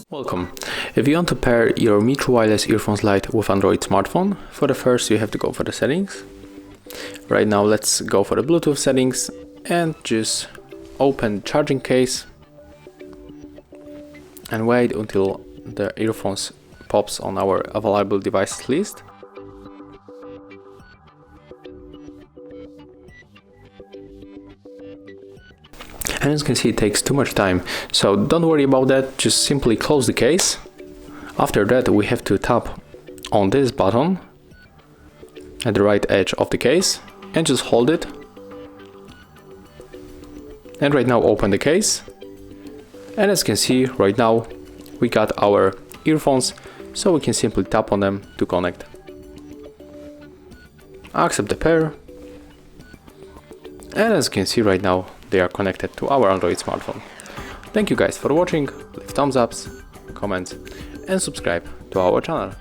Welcome. If you want to pair your Mi True Wireless Earphones Lite with Android smartphone, for the first you have to go for the settings. Right now let's go for the Bluetooth settings and just open charging case and wait until the earphones pops on our available devices list. And as you can see, it takes too much time, so don't worry about that, just simply close the case. After that we have to tap on this button at the right edge of the case and just hold it. And right now open the case, and as you can see right now we got our earphones, so we can simply tap on them to connect. Accept the pair, and as you can see right now they are connected to our Android smartphone. Thank you guys for watching, leave thumbs ups, comments and subscribe to our channel.